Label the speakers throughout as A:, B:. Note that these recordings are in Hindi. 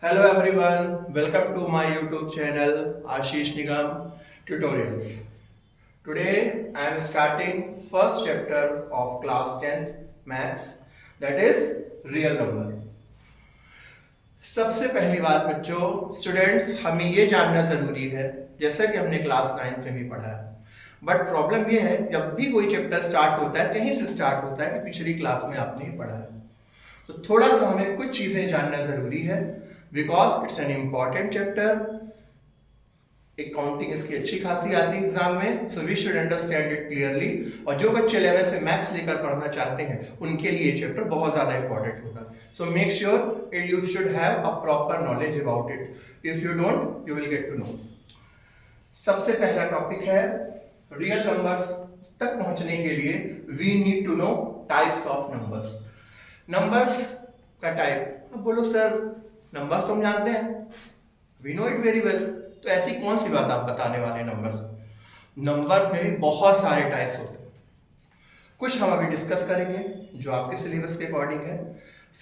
A: Hello everyone, welcome to my YouTube channel Ashish Nigam Tutorials. Today I am starting first chapter of class 10th maths, that is real number. सबसे पहली बात बच्चों, स्टूडेंट्स, हमें ये जानना जरूरी है, जैसा कि हमने क्लास 9 में भी पढ़ा है, बट प्रॉब्लम ये है जब भी कोई चैप्टर स्टार्ट होता है कहीं से स्टार्ट होता है कि पिछली क्लास में आपने ही पढ़ा है, तो थोड़ा सा हमें कुछ चीजें जानना जरूरी है because it's an important chapter. Accounting इसकी अच्छी खासी आती है एग्जाम में, so we should understand it clearly. और जो बच्चे लेवल से मैथ्स लेकर पढ़ना चाहते हैं उनके लिए ये चैप्टर बहुत ज्यादा इंपॉर्टेंट होगा. So make sure it you should have a proper knowledge about it. If you don't you will get to know. सबसे पहला टॉपिक है रियल नंबर्स तक पहुंचने के लिए we need to know types of numbers. Numbers का टाइप, अब बोलो सर नंबर्स तो हम जानते हैं, we know it very well, तो ऐसी कौन सी बात आप बताने वाले. नंबर्स में भी बहुत सारे टाइप्स होते हैं. कुछ हम अभी डिस्कस करेंगे जो आपके सिलेबस के अकॉर्डिंग है.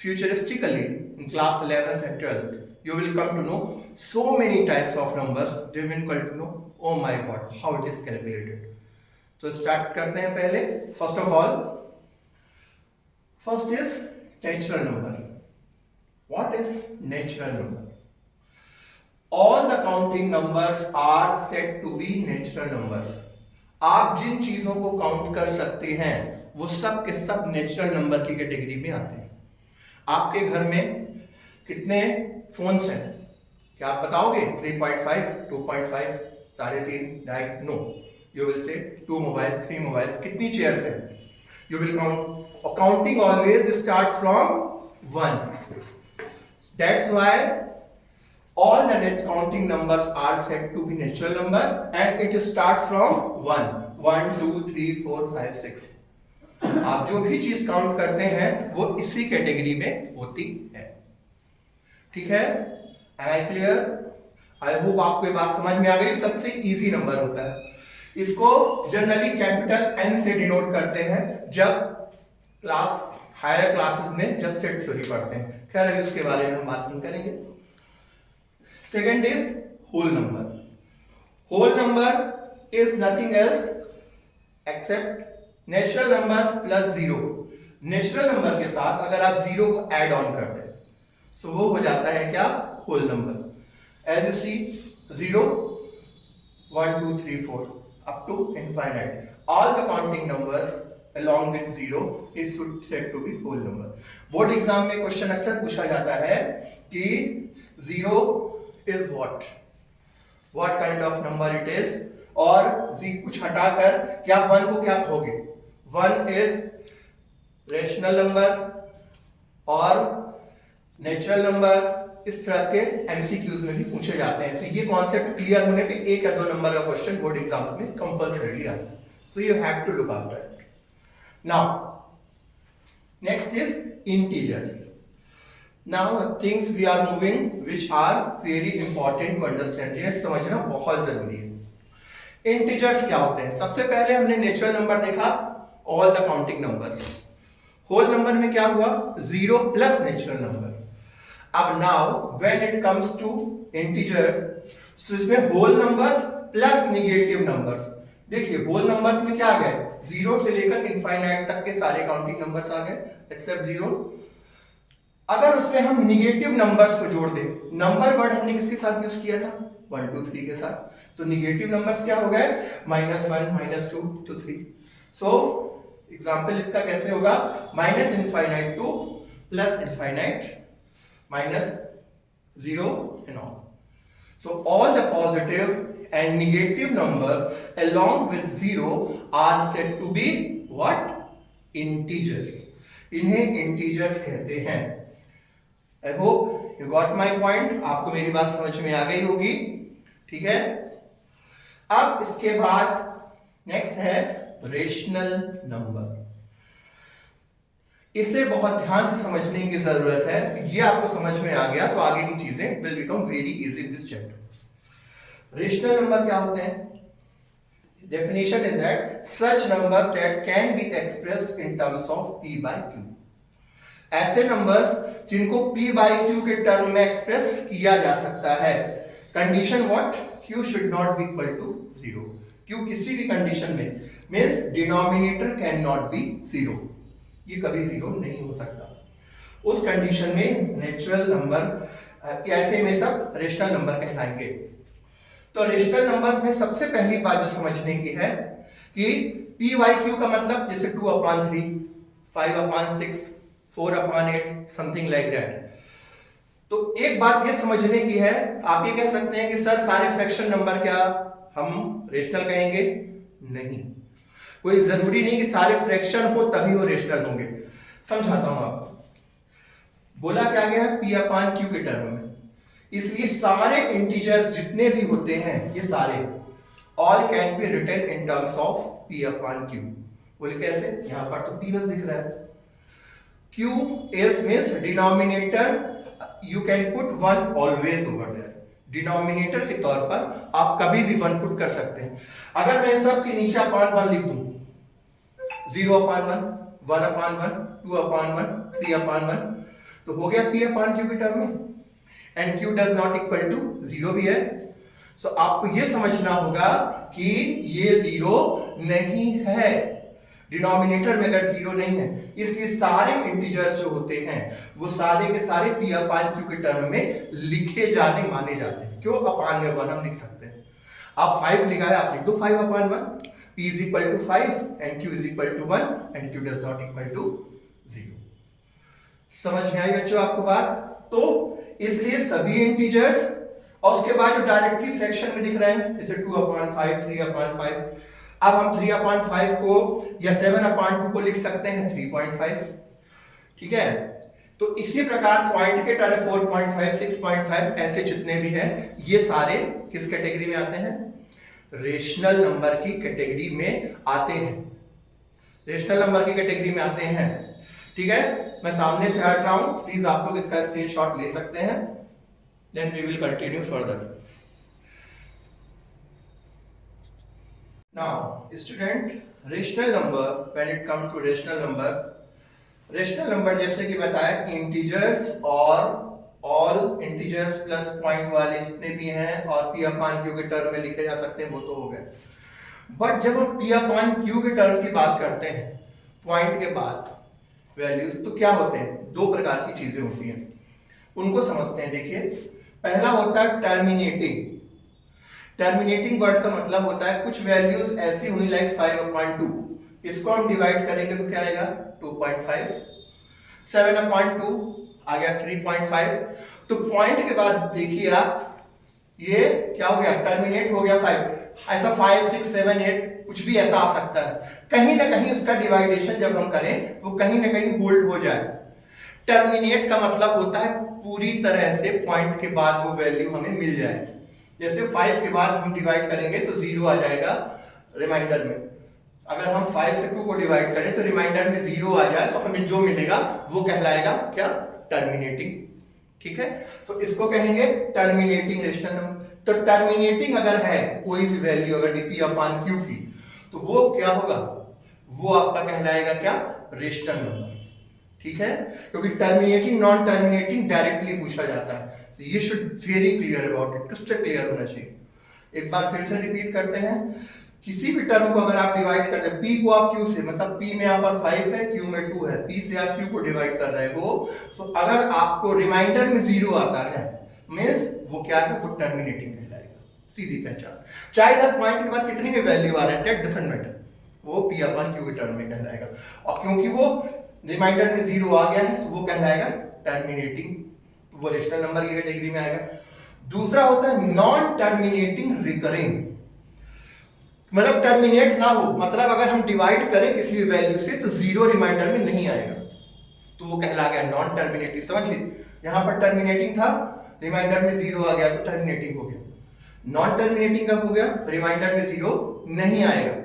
A: Futuristically in class 11th and 12th you will come to know so many types of numbers. You will come to know, oh my god, how it is calculated. तो स्टार्ट करते हैं. पहले first of all, first is natural number. What is natural number? All the counting numbers are said to be natural numbers. आप जिन चीजों को काउंट कर सकते हैं वो सब के सब नेचुरल नंबर की कैटेगरी में आते हैं. आपके घर में कितने फोन्स हैं, क्या आप बताओगे? 3.5, 2.5, 3.5, 2.5? No, you will say 2 mobiles, 3 mobiles. कितनी चेयर्स हैं? You will count. और counting always starts from 1. That's why all the counting numbers are said to be natural number and it starts from 1. 1, 2, 3, 4, 5, 6. आप जो भी चीज काउंट करते हैं वो इसी कैटेगरी में होती है. ठीक है? Am I clear? I hope आपको ये बात समझ में आ गई. सबसे इजी नंबर होता है. इसको जनरली कैपिटल N से डिनोट करते हैं जब क्लास हायर क्लासेस में जब सेट थ्योरी पढ़ते हैं. खैर अभी उसके बारे में हम बात नहीं करेंगे. Second is whole number. Whole number is nothing else except natural number plus zero. Natural number के साथ अगर आप जीरो को ऐड ऑन कर दें सो वो हो जाता है क्या? Whole number. As you see 0, 1, 2, 3, 4 up to infinite. All the counting numbers along with zero is said to be whole number. Board exam में क्वेश्चन अक्सर पूछा जाता है कि zero is what kind of number it is, और जी कुछ हटाकर क्या 1 को क्या कहोगे? 1 इज रेशनल नंबर और नेचुरल नंबर. इस तरह के एमसीक्यूज में भी पूछे जाते हैं. तो ये कॉन्सेप्ट क्लियर होने पे 1 या 2 नंबर का क्वेश्चन बोर्ड एग्जाम्स में कंपल्सरी आता है. So you have to look after it. Now, next is integers. Now, the things we are moving which are very important to understand. जिन्हें समझना बहुत जरूरी है. Integers क्या होते हैं? सबसे पहले हमने नेचुरल नंबर देखा, all the counting numbers. Whole number में क्या हुआ? 0 प्लस नेचुरल नंबर. अब now when it comes to integer, so इसमें whole numbers plus negative numbers. देखिए होल नंबर्स में क्या आ गए? 0 से लेकर इनफाइनाइट तक के सारे काउंटिंग नंबर्स आ गए एक्सेप्ट 0. अगर उसमें हम निगेटिव नंबर्स को जोड़ दें, नंबर वर्ड हमने किसके साथ यूज किया था? 1, 2, 3 के साथ. तो निगेटिव नंबर्स क्या हो गए? -1, -2 to 3. सो एग्जांपल इसका कैसे होगा? -Infinite to +infinite -0 and all. So all the positive and negative numbers along with 0 are said to be what? Integers. इन्हें integers कहते हैं. I hope you got my point. आपको मेरी बात समझ में आ गई होगी. ठीक है? अब इसके बाद नेक्स्ट है रेशनल नंबर. इसे बहुत ध्यान से समझने की जरूरत है. ये आपको समझ में आ गया तो आगे की चीजें will become very easy in this chapter. Rational number क्या होते हैं? Definition is that such numbers that can be expressed in terms of p by q. ऐसे नंबर्स जिनको p बाई क्यू के टर्म में एक्सप्रेस किया जा सकता है। Condition what, q should not be equal to 0। q किसी भी कंडीशन में means denominator can not be 0, ये कभी 0 नहीं हो सकता। उस कंडीशन में नेचुरल नंबर, ऐसे में सब रेशनल नंबर कहलाएंगे। तो रेशनल नंबर्स में सबसे पहली बात जो समझने की है कि p बाई क्यू का मतलब जैसे 2/3, 5/6, 4/8 समथिंग लाइक दैट। तो एक बात ये समझने की है, आप ये कह सकते हैं कि सर सारे फ्रैक्शन नंबर क्या हम रेशनल कहेंगे? नहीं, कोई जरूरी नहीं कि सारे फ्रैक्शन हो तभी वो रेशनल होंगे। समझाता हूं आपको। बोला क्या गया है p/q के टर्म में, इसलिए सारे इंटीजर्स जितने भी होते हैं ये सारे all can be written in terms of p/q। बोले कैसे? यहां पर तो p बस दिख रहा है। q is means denominator, you can put 1 always over there। Denominator के तौर पर आप कभी भी 1 पुट कर सकते हैं। अगर मैं सब के नीचे /1 लिख दूं, 0/1, 1/1, 2/1, 3/1, तो हो गया p/q के टर्म में, and q does not equal to 0 भी है। सो आपको ये समझना होगा कि ये 0 नहीं है, डिनोमिनेटर में अगर 0 नहीं है, इसलिए सारे इंटीजर्स जो होते हैं वो सारे के सारे p/q के टर्म में लिखे जाने माने जाते हैं। क्यों? अपान में 1 हम लिख सकते हैं। आप 5 लिखा है, आप लिख दो 5/1, p is equal to 5 and q is equal to 1 and q does not equal to 0। समझ में आई बच्चों आपको बात? तो इसलिए सभी इंटीजर्स, और उसके बाद जो डायरेक्टली फ्रैक्शन में दिख रहे हैं जैसे 2/5, 3/5, अब हम 3/5 को या 7/2 को लिख सकते हैं 3.5, ठीक है। तो इसी प्रकार पॉइंट के टर्म 4.5, 6.5 ऐसे जितने भी हैं ये सारे किस कैटेगरी में आते हैं? रेशनल नंबर की कैटेगरी में आते हैं, रेशनल नंबर की कैटेगरी में आते हैं, ठीक है। मैं सामने से हट रहा हूं, प्लीज आप लोग इसका स्क्रीनशॉट ले सकते हैं, then we will continue further. Now student, rational number, when it come to rational number जैसे कि बताया इंटीजर्स और ऑल इंटीजर्स प्लस पॉइंट वाले जितने भी हैं और p/q के टर्म में लिखे जा सकते हैं वो तो हो गए। बट जब हम p/q के टर्म की बात करते हैं पॉइंट के बाद वैल्यूज, तो क्या होते हैं? 2 प्रकार की चीजें होती हैं, उनको समझते हैं। देखिए, पहला होता है टर्मिनेटिंग। टर्मिनेटिंग वर्ड का मतलब होता है कुछ वैल्यूज ऐसी हुई लाइक 5/2, इसको हम डिवाइड करेंगे तो क्या आएगा? 2.5, 7/2 आ गया 3.5। तो पॉइंट के बाद देखिए आप, ये क्या हो गया? टर्मिनेट हो गया 5। ऐसा 5, 6, 7, 8 कुछ भी ऐसा आ सकता है, कहीं ना कहीं उसका डिवाइडेशन जब हम करें वो कहीं ना कहीं होल्ड हो जाए। टर्मिनेट का मतलब होता है पूरी तरह से पॉइंट के बाद वो वैल्यू हमें मिल जाए। जैसे 5 के बाद हम डिवाइड करेंगे तो 0 आ जाएगा रिमाइंडर में। अगर हम 5 से 2 को डिवाइड करें तो रिमाइंडर में 0 आ जाए तो हमें जो मिलेगा वो कहलाएगा क्या? टर्मिनेटिंग, ठीक है। तो इसको कहेंगे टर्मिनेटिंग रेशनल नंबर। तो टर्मिनेटिंग अगर है कोई भी वैल्यू अगर p/q की, तो वो क्या होगा? वो आपका कहलाएगा क्या? रेशनल नंबर, ठीक है। क्योंकि टर्मिनेटिंग नॉन टर्मिनेटिंग डायरेक्टली पूछा जाता है, तो ये should very clear about it, crystal clear होना चाहिए। एक बार फिर से रिपीट करते हैं, किसी भी टर्म को अगर आप डिवाइड करते हैं, p को आप q से, मतलब p में यहाँ पर 5 है, q में 2 है, p से आप q को डिवाइड कर रहे हो, तो अगर आपको रिमाइंडर में 0 आता है मींस वो क्या है? वो टर्मिनेटिंग कहलाएगा, सीधी पहचान। चाहे इधर पॉइंट के बाद कितनी भी वैल्यू आ रहा है दैट डजंट मैटर, वो p/q के टर्म में कहलाएगा। और क्योंकि वो रिमाइंडर में 0 आ गया है, वो कहलाएगा टर्मिनेटिंग, वो रेशनल नंबर की कैटेगरी में आएगा। दूसरा होता है नॉन टर्मिनेटिंग रिकरिंग, मतलब टर्मिनेट ना हो, मतलब अगर हम डिवाइड करें किसी भी वैल्यू से तो 0 रिमाइंडर में नहीं आएगा, तो वो कहला गया नॉन टर्मिनेटिंग। समझिए, यहां पर टर्मिनेटिंग था, रिमाइंडर में 0 आ गया तो टर्मिनेटिंग हो गया। नॉन टर्मिनेटिंग कब हो गया? रिमाइंडर में 0 नहीं आएगा।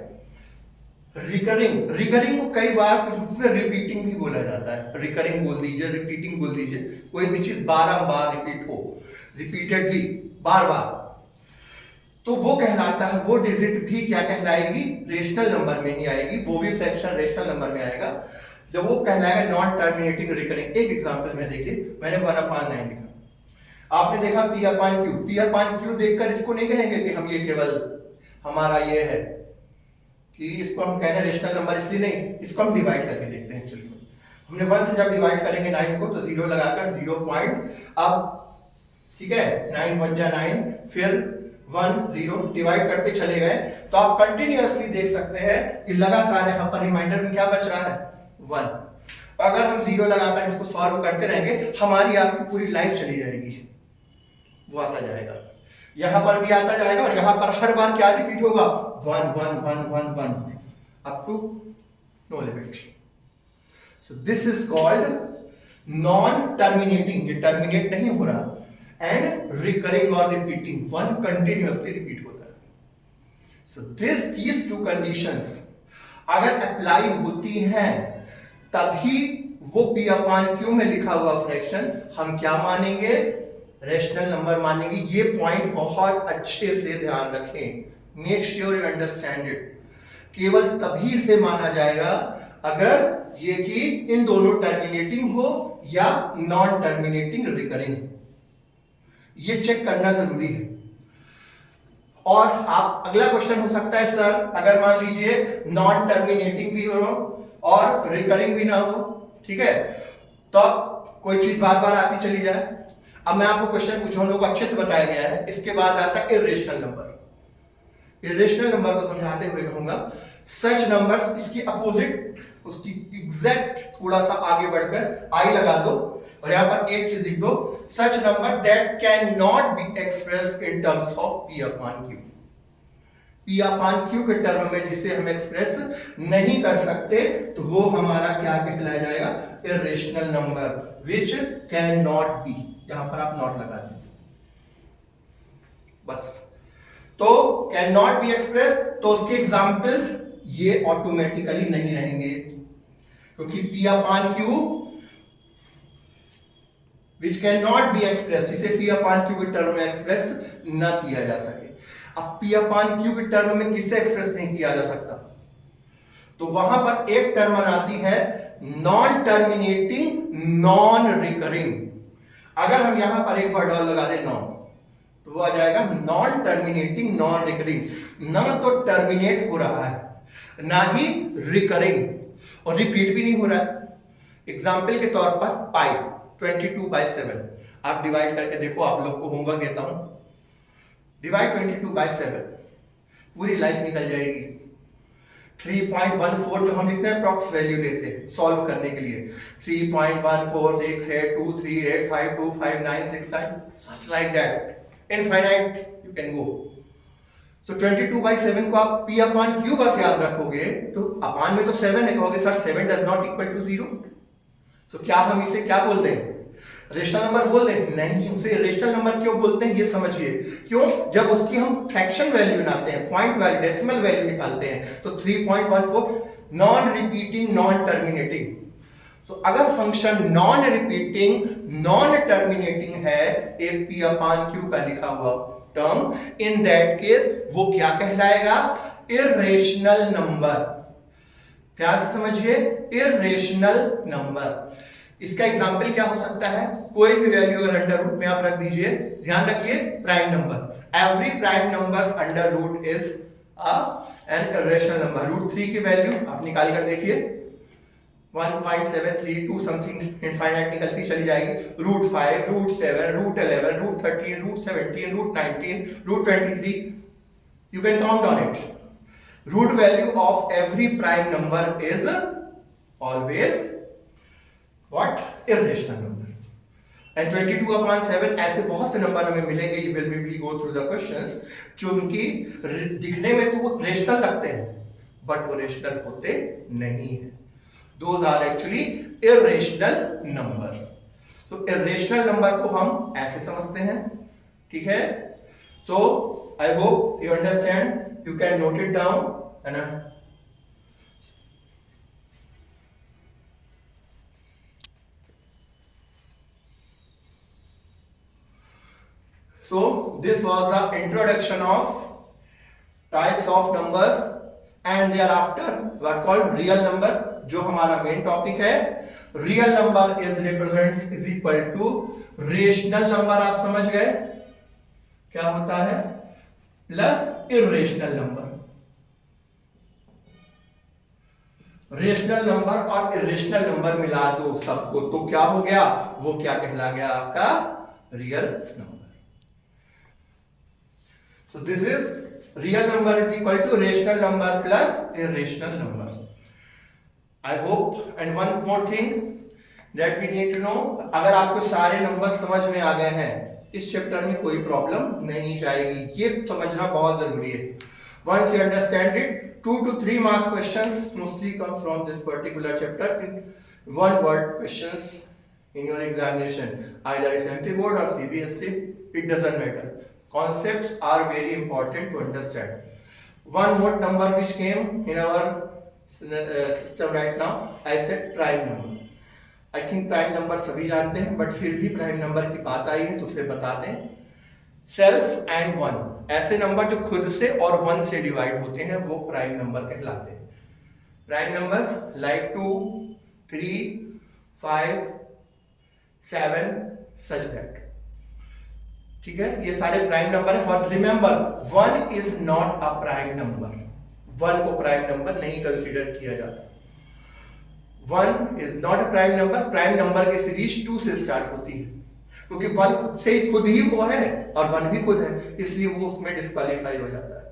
A: रिकरिंग को कई बार उसमें रिपीटिंग भी बोला जाता है, रिकरिंग बोल दीजिए, रिपीटिंग बोल दीजिए, कोई भी चीज बार रिपीट हो, रिपीटेडली बार, तो वो कहलाता है, वो डिजिट भी क्या कहलाएगी? रेशनल नंबर में ही आएगी, वो भी फ्रैक्शन रेशनल नंबर में आएगा। जब वो कहलाएगा नॉन टर्मिनेटिंग रिकरिंग। एक एग्जांपल में देखिए, मैंने 1/9 लिखा, आपने देखा P/Q देखकर इसको नहीं कहेंगे कि हम ये केवल हमारा ये है कि इसको हम कह रहे हैं रेशनल नंबर, इसलिए नहीं, इसको हम डिवाइड करके देखते हैं। चलिए हमने 1 से जब डिवाइड करेंगे 9 को, तो 0 लगाकर 0 पॉइंट, अब ठीक है 9 1 जा 9, फिर 1 0 डिवाइड करते चले गए, तो आप कंटिन्यूअसली देख सकते हैं कि लगातार यहाँ पर रिमाइंडर में क्या बच रहा है 1। अगर हम 0 लगाकर इसको सॉल्व करते रहेंगे, हमारी आपकी पूरी लाइफ चली जाएगी, वो आता जाएगा, यहां पर भी आता जाएगा, और यहां पर हर बार क्या रिपीट होगा 1 1 1 1 1 up to no limit. So this is called non terminating, ये टर्मिनेट नहीं हो रहा, एंड रिकरिंग और रिपीटिंग, वन कंटिन्यूअसली रिपीट होता है। सो these two conditions अगर अप्लाई होती हैं, तभी वो P/Q में लिखा हुआ फ्रैक्शन हम क्या मानेंगे, रेशनल नंबर मानेंगे। ये पॉइंट बहुत अच्छे से ध्यान रखें, make sure you understand it. केवल तभी से माना जाएगा अगर ये कि इन दोनों टर्मिनेटिंग हो या नॉन टर्मिनेटिंग रिकरिंग, ये चेक करना जरूरी है। और आप अगला क्वेश्चन हो सकता है, सर अगर मान लीजिए नॉन टर्मिनेटिंग भी हो और रिकरिंग भी ना हो, ठीक है, तो कोई चीज बार बार आती चली जाए। अब मैं आपको क्वेश्चन पूछा, हम लोग को अच्छे से बताया गया है, इसके बाद आता है इर्रेशनल नंबर। इर्रेशनल नंबर को समझाते हुए कहूंगा सच नंबर्स, इसकी अपोजिट, उसकी एग्जैक्ट थोड़ा सा आगे बढ़कर आई लगा दो, और यहां पर एक चीज लिख दो, सच number that can not be expressed in terms of P/Q। P/Q के टर्म में जिसे हम एक्सप्रेस नहीं कर सकते, तो वो हमारा क्या कहलाया जाएगा, irrational number which can not B. यहां पर आप नॉट लगा दें बस। तो कैन नॉट बी एक्सप्रेस, तो उसके एग्जांपल्स ये ऑटोमेटिकली नहीं रहेंगे, क्योंकि P/Q which can not be express, जिसे P/Q के टर्म में एक्सप्रेस न किया जा सके। अब P/Q के टर्म में किससे एक्सप्रेस नहीं किया जा सकता, तो वहां पर एक टर्म आती है नॉन टर्मिनेटिंग नॉन रिकरिंग। अगर हम यहां पर एक वर्ड और लगा दें नॉन, तो वो आ जाएगा नॉन टर्मिनेटिंग नॉन रिकरिंग। ना तो टर्मिनेट हो रहा है, ना ही रिकरिंग, और रिपीट भी नहीं हो रहा है। एग्जाम्पल के तौर पर पाई 22/7 आप डिवाइड करके देखो, आप लोग को होमवर्क देता हूं, डिवाइड 22/7, पूरी लाइफ निकल जाएगी। 3.14 जो हम लिखते हैं अप्रॉक्स वैल्यू लेते हैं सॉल्व करने के लिए, 3.14 6 2 3 8 5 2 5 9 6 9 such like that, infinite you can go. So 22/7 को आप P/Q बस याद रखोगे, तो अपान में तो 7 है, कहोगे sir 7 does not equal to 0, so क्या हम इसे क्या बोलते हैं, रेशनल नंबर बोल दें? नहीं, उसे रेशनल नंबर क्यों बोलते हैं ये समझिए। क्यों? जब उसकी हम फ्रैक्शन वैल्यू निकालते हैं, पॉइंट वैल्यू, डेसिमल वैल्यू निकालते हैं, तो 3.14 नॉन रिपीटिंग नॉन टर्मिनेटिंग। सो अगर function non repeating non terminating है, एक P/Q का लिखा हुआ टर्म, इन दैट केस वो क्या कहलाएगा, इर्रेशनल नंबर। ध्यान से समझिए, इर्रेशनल नंबर। इसका एग्जाम्पल क्या हो सकता है, कोई भी वैल्यू अगर अंडर रूट में आप रख दीजिए, ध्यान रखिए prime number, every prime numbers under root is an irrational number. √3 की वैल्यू आप निकाल कर देखिए, 1.732 समथिंग इनफाइनाइट निकलती चली जाएगी। √5, √7, √11, √13, √17, √19, √23, you can count on it. Root value of every prime number is always what? Irrational number. And 22/7 ऐसे बहुत से नंबर हमें मिलेंगे, you will go through the questions, जो उनकी दिखने में तो वो रेशनल लगते हैं, बट वो रेशनल होते नहीं है। Those are actually irrational numbers. So irrational number को हम ऐसे समझते हैं, ठीक है? So I hope you understand. You can note it down, है ना? So this was the introduction of types of numbers, and thereafter what called real number, जो हमारा मेन टॉपिक है, real number is represents is equal to rational number. आप समझ गए क्या होता है, plus irrational number. Rational number और इर्रेशनल नंबर मिला दो सबको तो क्या हो गया, वो क्या कहला गया आपका, real number. So this is real number is equal to rational number plus irrational number. I hope and one more thing that we need to know, अगर आपको सारे नंबर समझ में आ गए हैं इस चैप्टर में कोई प्रॉब्लम नहीं जाएगी, ये समझना बहुत जरूरी है। Once you understand it, 2 to 3 marks questions mostly come from this particular chapter in one word questions in your examination, either it's MP board or CBSE, it doesn't matter. Concepts are very important to understand. One more number which came in our system right now, I said prime number. I think prime number सभी जानते हैं, but फिर भी prime number की बात आई है तो उसे बताते हैं। सेल्फ एंड वन, ऐसे नंबर जो खुद से और वन से डिवाइड होते हैं वो प्राइम नंबर कहलाते हैं। Prime numbers like 2, 3, 5, 7 such that, ठीक है, ये सारे प्राइम नंबर है। और remember, one is not a prime number, one को प्राइम नंबर नहीं कंसीडर किया जाता। One is not a prime number. Prime number की सीरीज 2 से स्टार्ट होती है, क्योंकि वन खुद से खुद ही वो है और वन भी खुद है, इसलिए वो उसमें डिस्क्वालीफाई हो जाता है।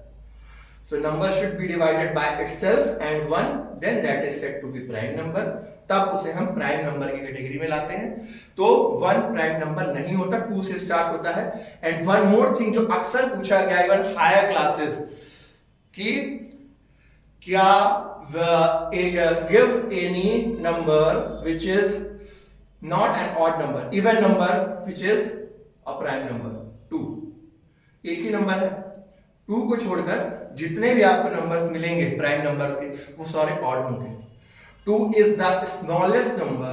A: So number should be divided by itself and one, then that is said to be prime number, तब उसे हम प्राइम नंबर की कैटेगरी में लाते हैं। तो वन प्राइम नंबर नहीं होता, 2 से स्टार्ट होता है। एंड वन मोर थिंग जो अक्सर पूछा गया इवन हायर क्लासेस, कि क्या give any number which is not an odd number, even number which is a prime number, 2, एक ही नंबर है, 2 को छोड़कर जितने भी आपको नंबर्स मिलेंगे प्राइम नंबर्स के वो सारे ऑड होंगे। 2 is the smallest number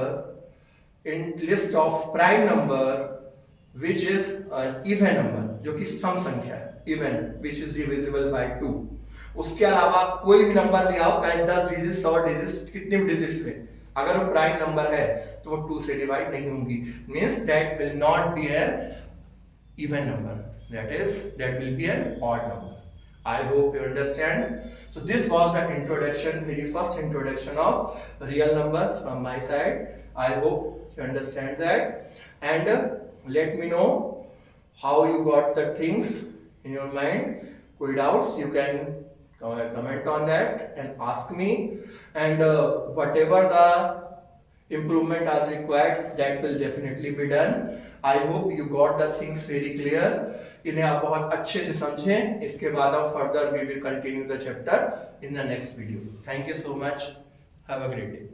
A: in list of prime number which is an even number, जो कि सम संख्या है, even which is divisible by 2। उसके अलावा कोई भी नंबर ले आओ, चाहे 10 डिजिट, 100 डिजिट, कितने भी डिजिट्स में, अगर वो प्राइम नंबर है तो वो 2 से डिवाइड नहीं होंगी, means that will not be an even number, that will be an odd number. I hope you understand. So this was an introduction, very first introduction of real numbers from my side. I hope you understand that, and let me know how you got the things in your mind. Koi doubts you can comment on that and ask me, and whatever the improvement are required, that will definitely be done. I hope you got the things very clear. इन्हें आप बहुत अच्छे से समझें। इसके बाद हम further we will continue the chapter in the next video. Thank you so much. Have a great day.